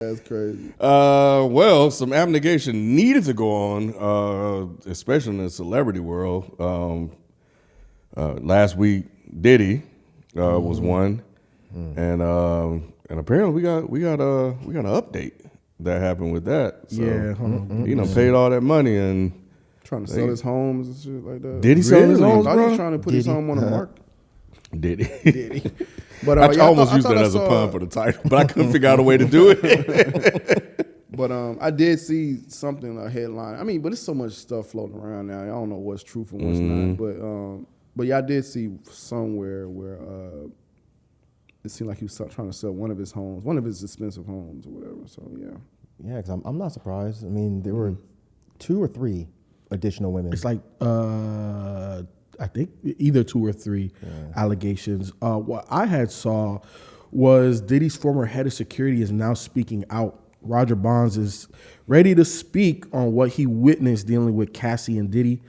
That's crazy. Well, some abnegation needed to go on, especially in the celebrity world. Last week, Diddy was one, and apparently we got an update that happened with that. So, paid all that money and Trying to sell his homes and shit like that. Did he sell his homes, I thought he bro? was trying to put his home on the market. Diddy. But I almost used that as a pun for the title, but I couldn't figure out a way to do it. But I did see something, a headline. I mean, but there's so much stuff floating around now. I don't know what's truth and what's not. But yeah, I did see somewhere where it seemed like he was trying to sell one of his homes, one of his expensive homes or whatever. So yeah. Yeah, because I'm not surprised. I mean, there were 2 or 3 additional women. It's like I think either 2 or 3 allegations. What I had saw was Diddy's former head of security is now speaking out. Roger Bonds is ready to speak on what he witnessed dealing with Cassie and Diddy.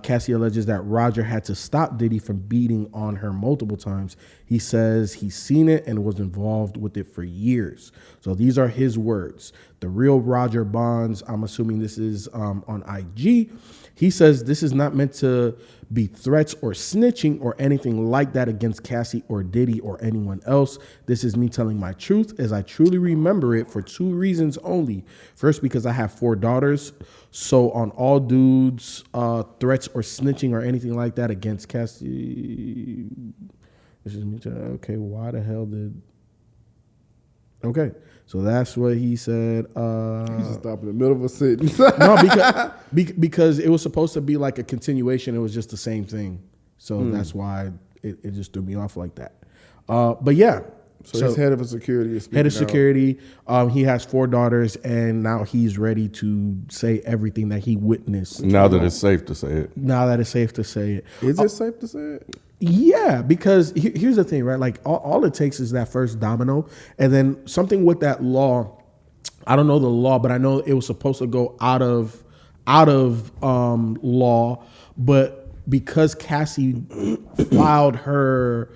Cassie alleges that Roger had to stop Diddy from beating on her multiple times. He says he's seen it and was involved with it for years. So these are his words. The real Roger Bonds, I'm assuming this is on IG. He says this is not meant to be threats or snitching or anything like that against Cassie or Diddy or anyone else. This is me telling my truth as I truly remember it for 2 reasons only. First, because I have 4 daughters. So on all dudes, threats or snitching or anything like that against Cassie. This is me telling, okay, why the hell did... Okay, so that's what he said. He just stopped in the middle of a sentence. No, because it was supposed to be like a continuation. It was just the same thing. So that's why it just threw me off like that. But yeah. So his head of security is head of security. He has 4 daughters, and now he's ready to say everything that he witnessed. Now that it's safe to say it. Now that it's safe to say it. Is it safe to say it? Yeah, because here's the thing, right? Like all it takes is that first domino, and then something with that law. I don't know the law, but I know it was supposed to go out of law, but because Cassie filed her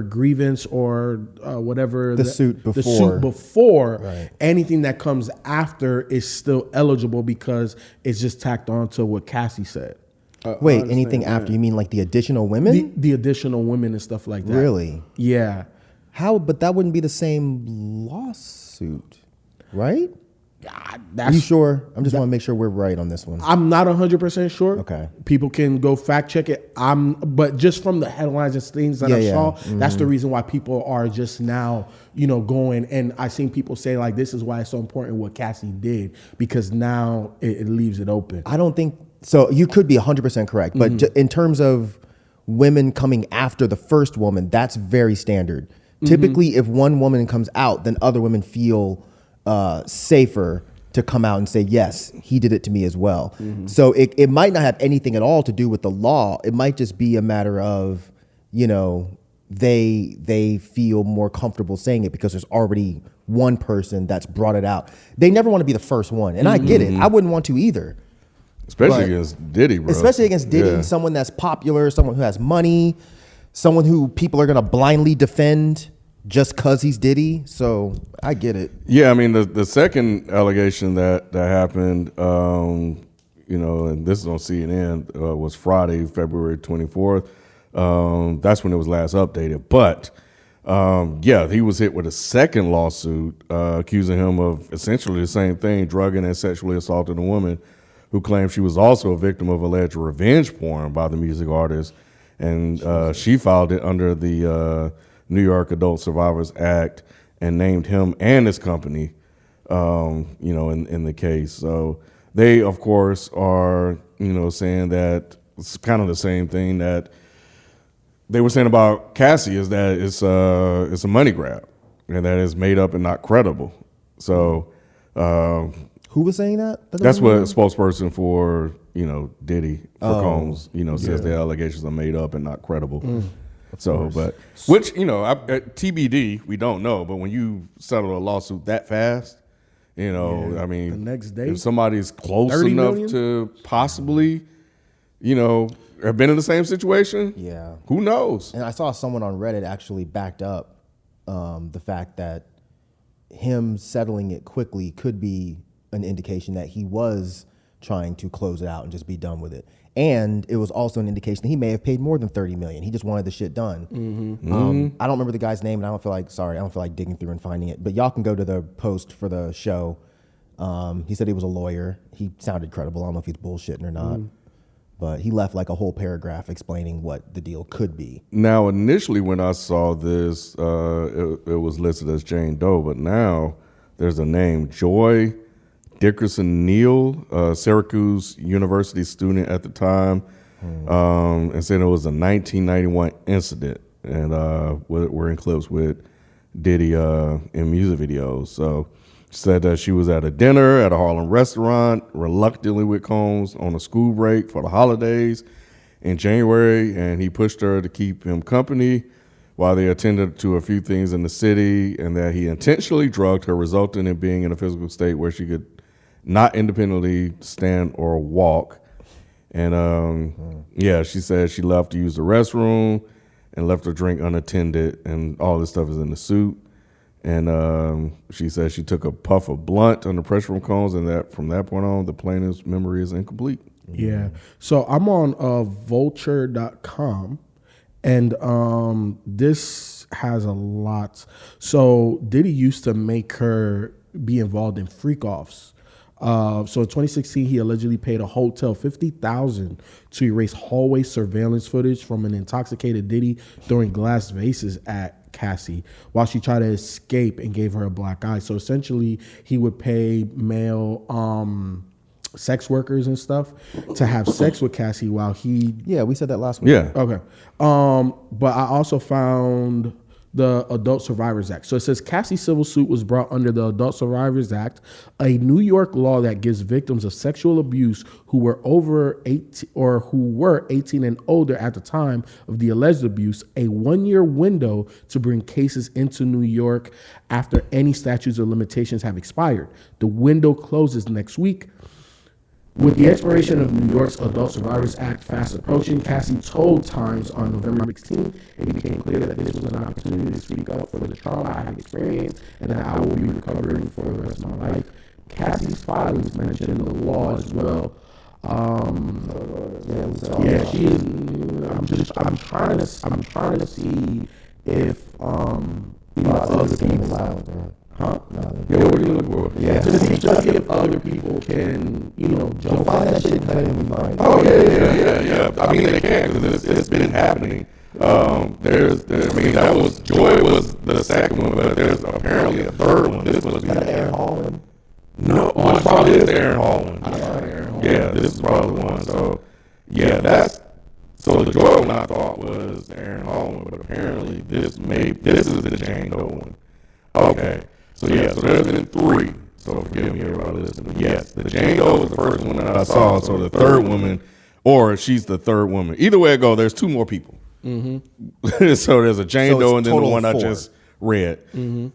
grievance or whatever the suit before, right. Anything that comes after is still eligible because it's just tacked on to what Cassie said. Wait, anything after? You mean like the additional women? The additional women and stuff like that. Really? Yeah. How? But that wouldn't be the same lawsuit, right? Are you sure? I just want to make sure we're right on this one. I'm not 100% sure. Okay. People can go fact check it. But just from the headlines and things that I saw, that's the reason why people are just now, going. And I seen people say like, this is why it's so important what Cassie did, because now it leaves it open. I don't think so. You could be 100% correct, but in terms of women coming after the first woman, that's very standard. Typically, if one woman comes out, then other women feel safer to come out and say, yes, he did it to me as well. So it might not have anything at all to do with the law. It might just be a matter of, they feel more comfortable saying it because there's already one person that's brought it out. They never want to be the first one. And I get it. I wouldn't want to either. Especially against Diddy, bro. Especially against Diddy, and someone that's popular, someone who has money, someone who people are going to blindly defend just because he's Diddy. So I get it. Yeah, I mean, the second allegation that happened, and this is on CNN, was Friday, February 24th. That's when it was last updated. But, he was hit with a second lawsuit accusing him of essentially the same thing, drugging and sexually assaulting a woman who claimed she was also a victim of alleged revenge porn by the music artist. And she filed it under the New York Adult Survivors Act and named him and his company, in the case. So they, of course, are, saying that it's kind of the same thing that they were saying about Cassie, is that it's a money grab and that it's made up and not credible. So who was saying that? That's what a spokesperson for, Diddy for Combs, says the allegations are made up and not credible. So, but which, TBD, we don't know. But when you settle a lawsuit that fast, I mean, the next day, if somebody's close enough to possibly, have been in the same situation, who knows? And I saw someone on Reddit actually backed up the fact that him settling it quickly could be an indication that he was trying to close it out and just be done with it. And it was also an indication that he may have paid more than $30 million. He just wanted the shit done. I don't remember the guy's name, and I don't feel like digging through and finding it. But y'all can go to the post for the show. He said he was a lawyer. He sounded credible. I don't know if he's bullshitting or not. But he left like a whole paragraph explaining what the deal could be. Now, initially when I saw this, it was listed as Jane Doe, but now there's a name, Joy Dickerson Neal, Syracuse University student at the time, and said it was a 1991 incident, and we're in clips with Diddy in music videos. So said that she was at a dinner at a Harlem restaurant, reluctantly with Combs on a school break for the holidays in January, and he pushed her to keep him company while they attended to a few things in the city, and that he intentionally drugged her, resulting in being in a physical state where she could not independently stand or walk. And she said she left to use the restroom and left her drink unattended, and all this stuff is in the suit. And she said she took a puff of blunt under pressure from Combs, and that from that point on, the plaintiff's memory is incomplete. Yeah. So I'm on vulture.com, and this has a lot. So Diddy used to make her be involved in freak-offs. So in 2016, he allegedly paid a hotel $50,000 to erase hallway surveillance footage from an intoxicated Diddy throwing glass vases at Cassie while she tried to escape and gave her a black eye. So essentially, he would pay male sex workers and stuff to have sex with Cassie while he... Yeah, we said that last week. Yeah. Okay. But I also found the Adult Survivors Act. So it says Cassie's civil suit was brought under the Adult Survivors Act, a New York law that gives victims of sexual abuse who were over 18 or who were 18 and older at the time of the alleged abuse a 1-year window to bring cases into New York after any statutes of limitations have expired. The window closes next week. With the expiration of New York's Adult Survivors Act fast approaching, Cassie told Times on November 16th, it became clear that this was an opportunity to speak up for the trauma I had experienced and that I will be recovering for the rest of my life. Cassie's filings mentioned the law as well. She is. I'm trying to see if other people. Huh? Yeah, what are you looking for? Yeah. To see if other people can, jump on that shit and cut it in mind. Oh, yeah. I mean, they can, because it's been happening. That was, Joy was the second one, but there's apparently a third one. This must be Aaron Hallman. No, it probably is Aaron Hallman. Yeah, this is probably the one. So, yeah, so the Joy one I thought was Aaron Hallman, but apparently this is the Jane Doe one. Okay. So there's been 3. So forgive me, everybody listening. Yes, the Jane Doe was the first one that I saw. So the third woman, or she's the third woman. Either way it goes, there's 2 more people. Mm-hmm. So there's a Jane Doe and then the one 4. I just read. Mm-hmm.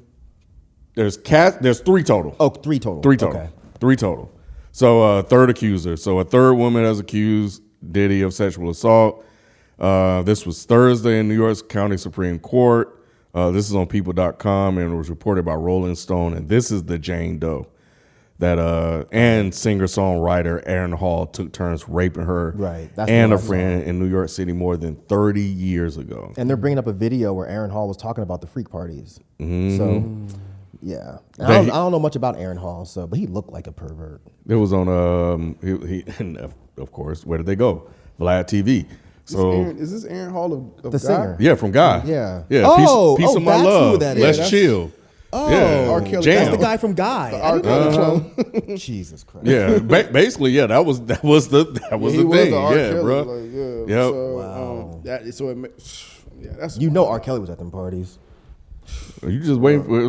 There's 3 total. Oh, 3 total. 3 total. Okay. 3 total. So third accuser. So a third woman has accused Diddy of sexual assault. This was Thursday in New York's County Supreme Court. This is on people.com and it was reported by Rolling Stone. And this is the Jane Doe that and singer-songwriter Aaron Hall took turns raping her and a friend in New York City more than 30 years ago. And they're bringing up a video where Aaron Hall was talking about the freak parties. Mm-hmm. So, yeah. I don't know much about Aaron Hall, but he looked like a pervert. It was on, and of course, where did they go? Vlad TV. So is this Aaron Hall of the Guy? singer? Yeah, from Guy. Yeah. Peace of my love. Let's chill. Oh, yeah. R. Kelly. That's the guy from Guy. R. Kelly. Jesus Christ. Yeah, basically, yeah. That was the thing. Was the R. Yeah, Kelly, bro. Yep. So, wow. That's R. Kelly was at them parties. You just waiting for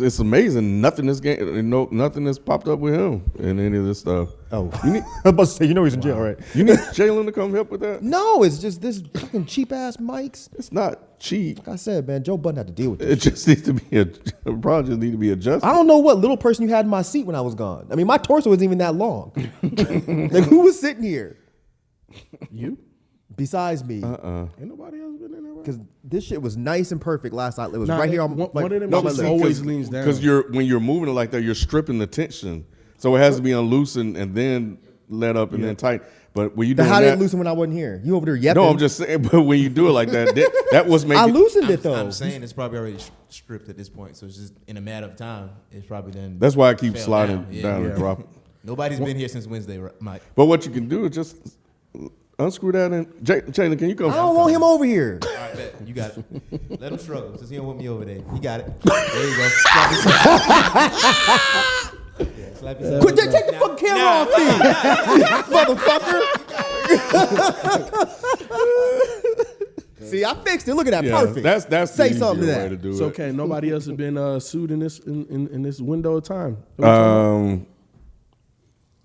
it's amazing. Nothing has popped up with him in any of this stuff. Oh, I was about to say, he's in jail, right? You need Jalen to come help with that? No, it's just this fucking cheap ass mics. It's not cheap. Like I said, man, Joe Budden had to deal with this. It just needs to be probably just need to be adjusted. I don't know what little person you had in my seat when I was gone. I mean, my torso wasn't even that long. Like, who was sitting here? You? Besides me. Ain't nobody else been in there. Because this shit was nice and perfect last night. It was Nah, right here on one of them No, just see, always leans down. Because when you're moving it like that, you're stripping the tension. So it has to be unloosened and then let up and then tight. But when you do How did that, it loosen when I wasn't here? You over there yapping? no, I'm just saying. But when you do it like that, that was making. I loosened it though. I'm saying it's probably already stripped at this point, so it's just in a matter of time. It's probably then. That's why I keep fell sliding down. down and dropping. Nobody's been here since Wednesday, Mike. But what you can do is just unscrew that and Jalen, can you come? I don't want him over here. All right, bet. You got it. Let him struggle since he don't want me over there. He got it. There you go. Slap his yeah, slap his Quit! Take the fucking camera off me, motherfucker. See, I fixed it. Look at that. Yeah, Perfect. that's Say the something to easier way that. to do It's it. okay. Nobody else has been sued in this window of time.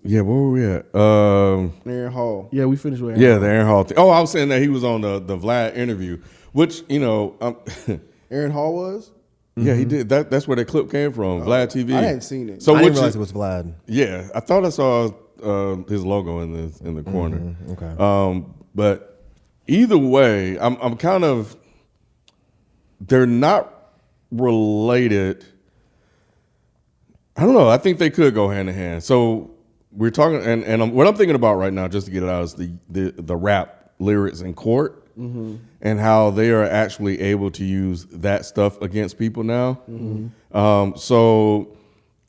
Yeah, where were we at? Aaron Hall. Yeah, we finished with Yeah, the Aaron Hall thing. Oh, I was saying that he was on the Vlad interview, which Aaron Hall was? yeah, he did. That's where that clip came from. Vlad TV. I hadn't seen it. So I what didn't you- realize it was Vlad. Yeah, I thought I saw his logo in the corner. Okay. But either way, I'm kind of. They're not related. I don't know. I think they could go hand in hand. So we're talking, and what I'm thinking about right now, just to get it out, is the rap lyrics in court. And how they are actually able to use that stuff against people now. So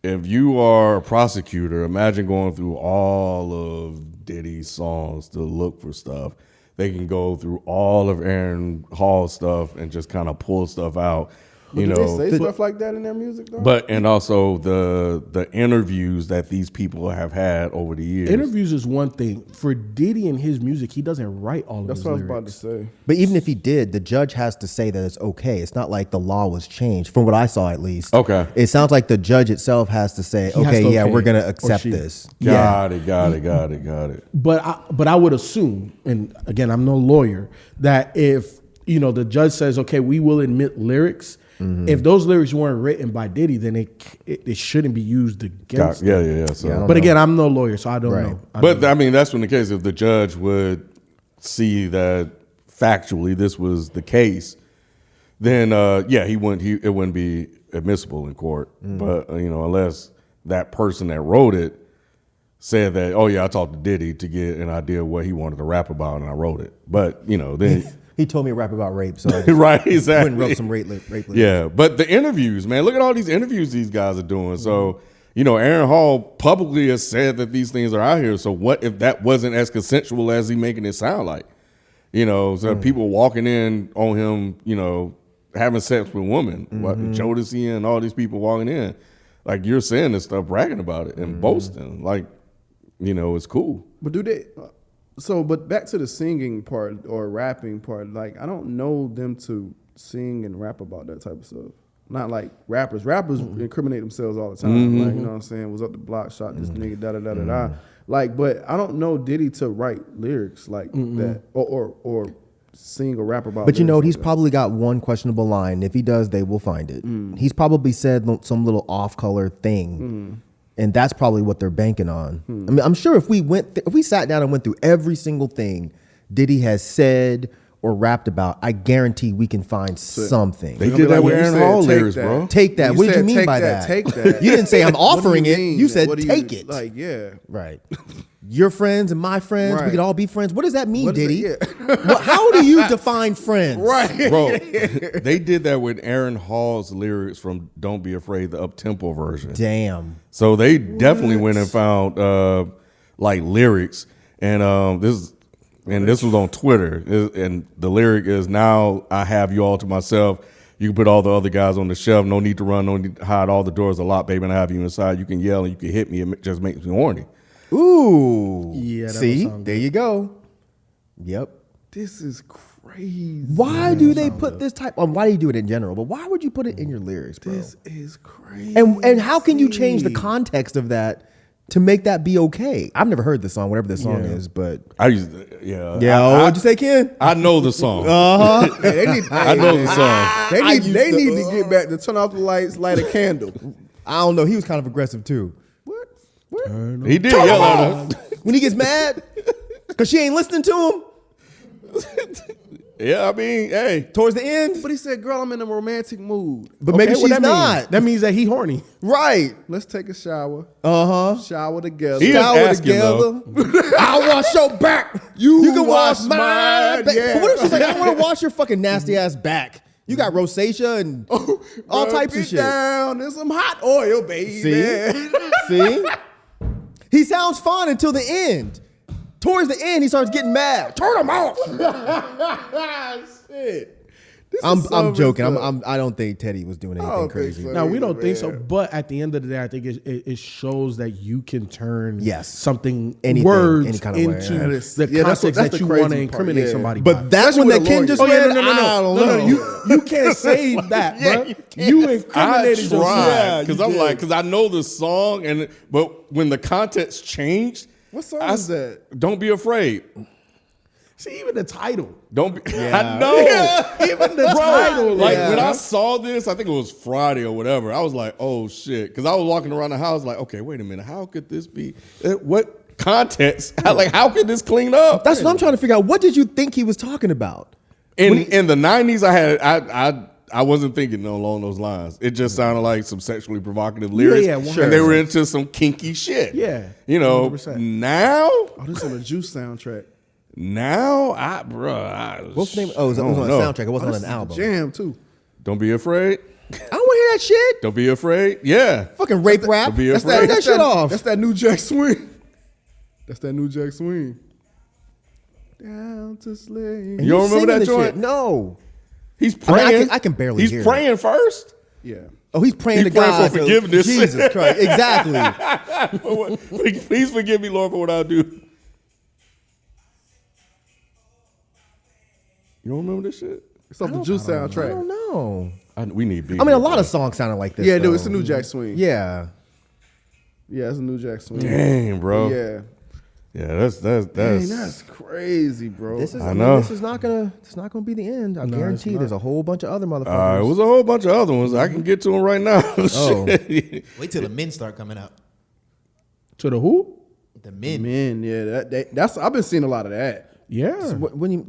if you are a prosecutor, imagine going through all of Diddy's songs to look for stuff. They can go through all of Aaron Hall's stuff and just kind of pull stuff out. But do they say stuff like that in their music, though? But and also the interviews that these people have had over the years. Interviews is one thing. For Diddy and his music, he doesn't write all of That's his what I was lyrics. about to say. But even if he did, the judge has to say that it's okay. It's not like the law was changed, from what I saw at least. Okay. It sounds like the judge itself has to say, He has okay, to yeah, okay we're going to or accept she. this. Got it. But I would assume, and again, I'm no lawyer, that if the judge says, okay, we will admit lyrics. If those lyrics weren't written by Diddy, then it shouldn't be used against. Yeah. So. Yeah, I don't But know. again, I'm no lawyer, so I don't Right. know. But I mean, that's when the case. If the judge would see that factually this was the case, then he wouldn't. It wouldn't be admissible in court. But unless that person that wrote it said that, oh yeah, I talked to Diddy to get an idea of what he wanted to rap about, and I wrote it. But then He told me to rap about rape, so I just right, went and exactly. wrote some rape lyrics. Yeah, but the interviews, man, look at all these interviews these guys are doing. So, Aaron Hall publicly has said that these things are out here. So what if that wasn't as consensual as he making it sound like? So people walking in on him, having sex with women, Jodeci and all these people walking in, like you're saying this stuff, bragging about it and boasting, like, it's cool. But do they? But back to the singing part or rapping part. Like, I don't know them to sing and rap about that type of stuff. Not like rappers. Rappers incriminate themselves all the time. Like, you know what I'm saying? Was up the block, shot this nigga, da da da da da. Like, but I don't know Diddy to write lyrics like that or sing or rap about. But lyrics he's like probably got one questionable line. If he does, they will find it. He's probably said some little off-color thing. And that's probably what they're banking on. I mean, I'm sure if we sat down and went through every single thing Diddy has said or rapped about, I guarantee we can find something. They did that with Aaron Hall lyrics, bro. Take that. What did you mean by that? Take that. You didn't say I'm offering What do it. mean? You said What do take it. Like, yeah. Right. Your friends and my friends, we Right. could all be friends. What does that mean, What is Diddy? it? Well, how do you define friends? Right. Bro, they did that with Aaron Hall's lyrics from Don't Be Afraid, the up-tempo version. Damn. So they definitely went and found like lyrics, and this was on Twitter, and the lyric is, "Now I have you all to myself. You can put all the other guys on the shelf. No need to run. No need to hide. All the doors are locked, baby, and I have you inside. You can yell and you can hit me. It just makes me horny." Ooh. Yeah, that See, would sound there you go. Yep. This is crazy. Why do they put this type on? Why do you do it in general? But why would you put it in your lyrics, bro? This is crazy. And how can you change the context of that to make that be okay? I've never heard the song, whatever the song is, but what'd you say, Ken? I know the song. Hey, they need, I know the song. They need to get back to turn off the lights, light a candle. I don't know. He was kind of aggressive too. What? He did yell at her. When he gets mad, because she ain't listening to him. Yeah, I mean, hey. Towards the end, But he said, "Girl, I'm in a romantic mood. but maybe Okay, she's what that not. mean? That means that he horny. Right. Let's take a shower. Uh-huh. Shower together. He is Shower asking, together. I'll wash your back. You can wash mine. But what if she's like, I want to wash your fucking nasty ass back? You got rosacea and all types of Rub it shit. down in some hot oil, baby. See? He sounds fine until the end. Towards the end, he starts getting mad. Turn him off. Shit. I'm joking. I don't think Teddy was doing anything think crazy. so. No, we don't think so. Man. But at the end of the day, I think it shows that you can turn something, Anything, words any kind of way. into That is- the yeah, that's context that's that the you crazy want to part, incriminate yeah. somebody by. But that's Especially when with that a Ken lawyer. just Oh yeah, read. I don't know. You can't save that, Yeah, bro. you You I incriminated yourself. tried because you I'm did. like, because I know the song, but when the context changed, What song is that? Don't be afraid. See, even the title. Don't be. I know. Even the title. Like Yeah. when I saw this, I think it was Friday or whatever. I was like, "Oh shit!" Because I was walking around the house like, "Okay, wait a minute. How could this be? What context? Like, how could this clean up?" That's what I'm trying to figure out. What did you think he was talking about? In the '90s, I wasn't thinking along those lines. It just sounded like some sexually provocative lyrics, yeah, and they were into some kinky shit. Yeah, you know. 100%. Now, Oh, this is on the Juice soundtrack. What's the name? Oh, it was on a soundtrack. It wasn't on an album. Jam too. Don't be afraid. I don't want to hear that shit. Don't be afraid. Yeah. Fucking rape rap. Don't be Let's afraid. turn that shit off. That's that new Jack Swing. That's that new Jack Swing. Down to slay. You don't remember Singing that this joint? shit. No. He's I mean, praying. I can barely He's hear it. praying first. Yeah. Oh, he's praying He's to praying God. for forgiveness. Jesus Christ. Exactly. Please forgive me, Lord, for what I do. You don't remember this shit? It's off the Juice I soundtrack. don't know. We need beef. I mean, a lot of songs sounded like this. Yeah, dude, though. it's a new Jack Swing. Yeah. Yeah, it's a new Jack Swing. Dang, bro. Yeah. Yeah, That's crazy, bro. This is. I I mean, know. this is not gonna. It's not gonna be the end. I guarantee. There's a whole bunch of other motherfuckers. It was a whole bunch of other ones. I can get to them right now. Oh. Shit. Wait till the men start coming out. To the who? The men. Man, yeah, that's I've been seeing a lot of that. Yeah.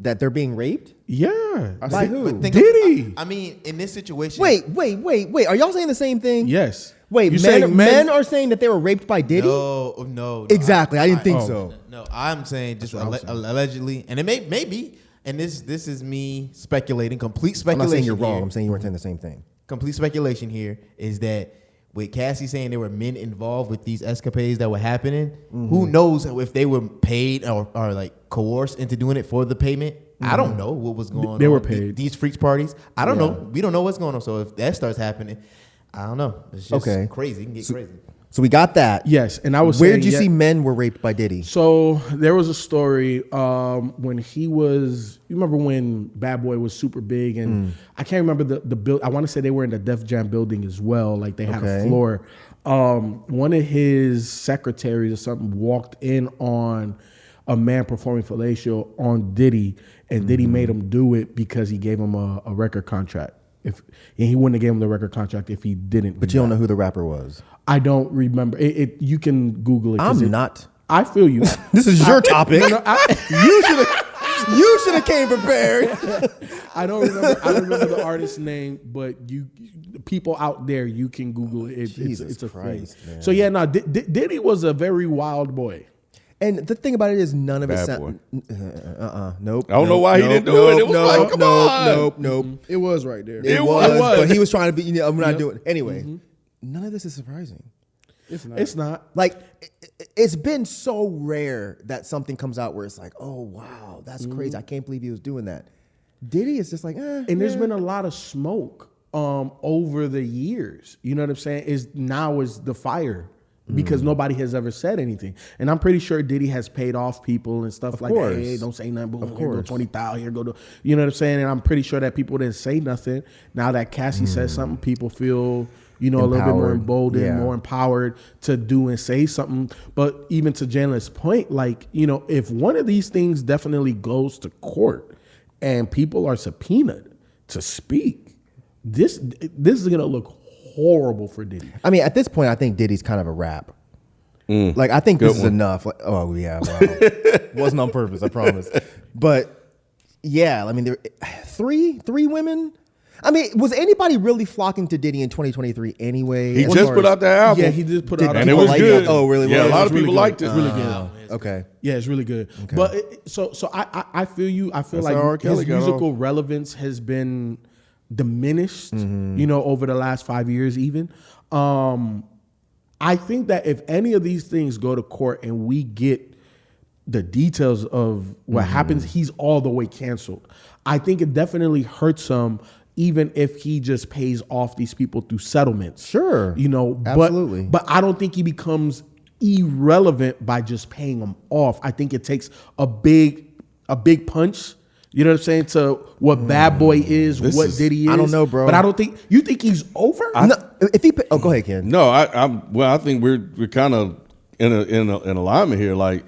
That they're being raped? Yeah. By who? But think Diddy. I mean, in this situation. Wait. Are y'all saying the same thing? Yes. Wait, You men, saying men are saying that they were raped by Diddy? No. Exactly. I didn't think so. No, I'm saying just allegedly, and it may be, and this is me speculating, complete I'm speculation. not saying you're wrong. here. I'm saying you weren't saying the same thing. Complete speculation here is that with Cassie saying there were men involved with these escapades that were happening, who knows if they were paid or like coerced into doing it for the payment. I don't know what was going on. They were paid. These freaks parties. I don't know. We don't know what's going on. So if that starts happening, I don't know. It's just crazy. It can get crazy. So we got that. Yes. And I was Where saying, did you see men were raped by Diddy? So there was a story when he was. You remember when Bad Boy was super big, and I can't remember the build. I want to say they were in the Def Jam building as well. Like they had a floor. One of his secretaries or something walked in on a man performing fellatio on Diddy, and Diddy made him do it because he gave him a record contract. And he wouldn't have gave him the record contract if he didn't. But you don't know who the rapper was. I don't remember. You can Google it. I'm not. I feel you. This is your topic. No, You should have came prepared. I don't remember the artist's name, but people out there, you can Google it. It's a Christ, thing. man. So yeah, no, Diddy was a very wild boy. And the thing about it is, none of it Bad sound. Nope. I don't know why he didn't do it. It was like, come on. Nope. It was right there. It was. But he was trying to be. I'm not doing it anyway. None of this is surprising. It's not. Like, it's been so rare that something comes out where it's like, oh wow, that's crazy. I can't believe he was doing that. Diddy is just like, And there's been a lot of smoke over the years. You know what I'm saying? Now is the fire. Because nobody has ever said anything. And I'm pretty sure Diddy has paid off people and stuff like that. Hey, don't say nothing. Boom, here go 20,000. Here go to, you know what I'm saying? And I'm pretty sure that people didn't say nothing. Now that Cassie says something, people feel, a little bit more emboldened, more empowered to do and say something. But even to Janet's point, like, if one of these things definitely goes to court and people are subpoenaed to speak, this is going to look horrible for Diddy. I mean, at this point, I think Diddy's kind of a rap. Like, I think this is enough. Like, oh yeah, wow. Wasn't on purpose, I promise. But Yeah, I mean, there three women. I mean, was anybody really flocking to Diddy in 2023 anyway? He just put out that album. Yeah, he did put out, and it was good. Oh, really? Yeah, Was? a lot of It's really people good. liked it. It's really good. Okay. Yeah, it's really good. Okay. But so I feel you. I feel That's how R. like Kelly his got musical relevance has been diminished, over the last 5 years even. I think that if any of these things go to court and we get the details of what happens, he's all the way canceled. I think it definitely hurts him, even if he just pays off these people through settlements. Sure. Absolutely. But I don't think he becomes irrelevant by just paying them off. I think it takes a big punch. You know what I'm saying? To what Bad Boy is, what Diddy is. I don't know, bro. But I don't think you think he's over. No, if he, go ahead, Ken. No, I think we're kind of in alignment here. Like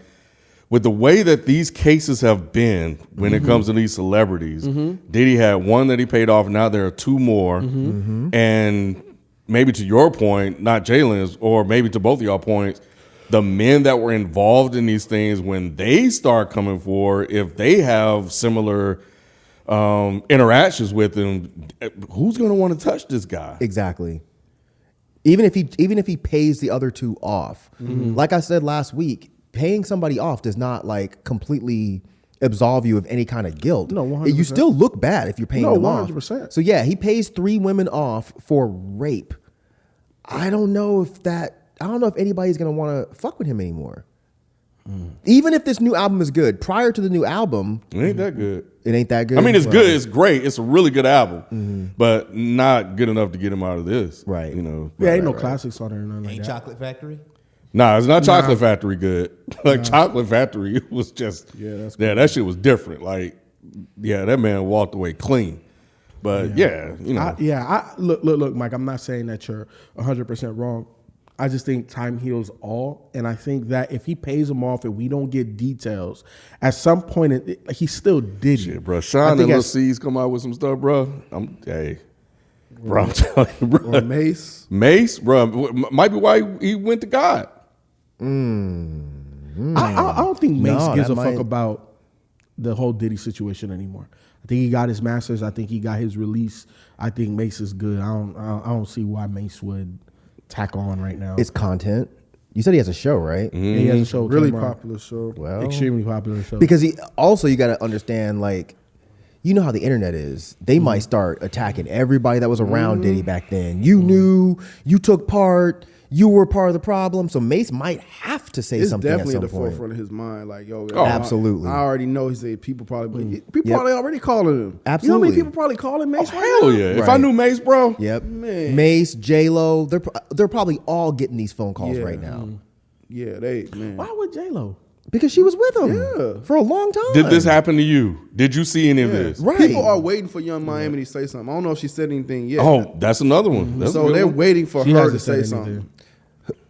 with the way that these cases have been when it comes to these celebrities, Diddy had one that he paid off. Now there are two more, and maybe to your point, not Jalen's, or maybe to both of y'all points, the men that were involved in these things, when they start coming forward, if they have similar interactions with him, who's going to want to touch this guy? Exactly. Even if he pays the other two off, like I said last week, paying somebody off does not like completely absolve you of any kind of guilt. No, 100%. You still look bad if you're paying them off. 100%. So yeah, he pays 3 women off for rape. I don't know if anybody's gonna want to fuck with him anymore. Even if this new album is good, prior to the new album, It ain't that good. it ain't that good. I mean, it's Well, good. It's great. It's a really good album, but not good enough to get him out of this. Right. Yeah, ain't no classics on there or nothing like Ain't that. Chocolate Factory? Nah, it's not Chocolate Factory good. Like Chocolate Factory, it was just that shit was different. Like, yeah, that man walked away clean. But Look, Mike. I'm not saying that you're 100% wrong. I just think time heals all, and I think that if he pays them off and we don't get details, at some point he still did it. Shit, bro. Sean and Lil C's come out with some stuff, bro. I'm telling you, bro. Or Mace. Mace, bro, might be why he went to God. I don't think Mace gives a fuck about the whole Diddy situation anymore. I think he got his masters. I think he got his release. I think Mace is good. I don't see why Mace would tack on right now. it's content. You said he has a show, right? And he has a show, Really came out. popular show. Well, Extremely popular show. because you got to understand, like, you know how the internet is. They might start attacking everybody that was around Diddy back then. You knew, you took part, you were part of the problem. So Mace might have to say It's something at definitely some at the point. forefront of his mind. Like, yo, absolutely. I already know. He said people probably Yep. probably already calling him. Absolutely. You know how many people probably calling Mace right Hell now? yeah. If Right. I knew Mace, bro. Yep. Man. Mace, J-Lo, they're probably all getting these phone calls Yeah. right now. Yeah, man. Why would J-Lo? Because she was with him Yeah. for a long time. Did this happen to you? Did you see any of this? Right. People are waiting for Young Miami to say something. I don't know if she said anything yet. Oh, that's another one. That's a so good they're one. waiting for She her to hasn't say said something. anything.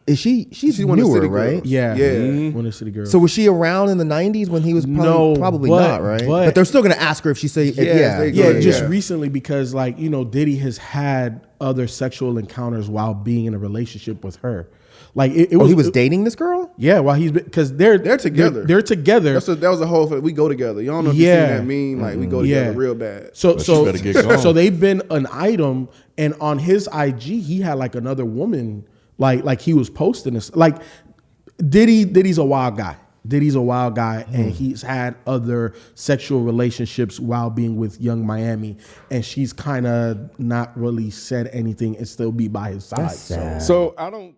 Is she's She's one of the newer, city right? girls. Yeah. Yeah. One of the city girls. So was she around in the 90s when he was No, probably but- not, right? but- But they're still going to ask her if she say they yeah, go, just yeah. recently because Diddy has had other sexual encounters while being in a relationship with her. Like it was. he was dating this girl? Yeah, while he's because they're together. They're together. That was a whole. We go together. You don't know if you Yeah. seen that meme. Like we go together real bad. So you better get going. so they've been an item, and on his IG he had like another woman, like he was posting this. Like Diddy's a wild guy. Diddy's a wild guy, and he's had other sexual relationships while being with Young Miami, and she's kind of not really said anything and still be by his side. That's sad. So I don't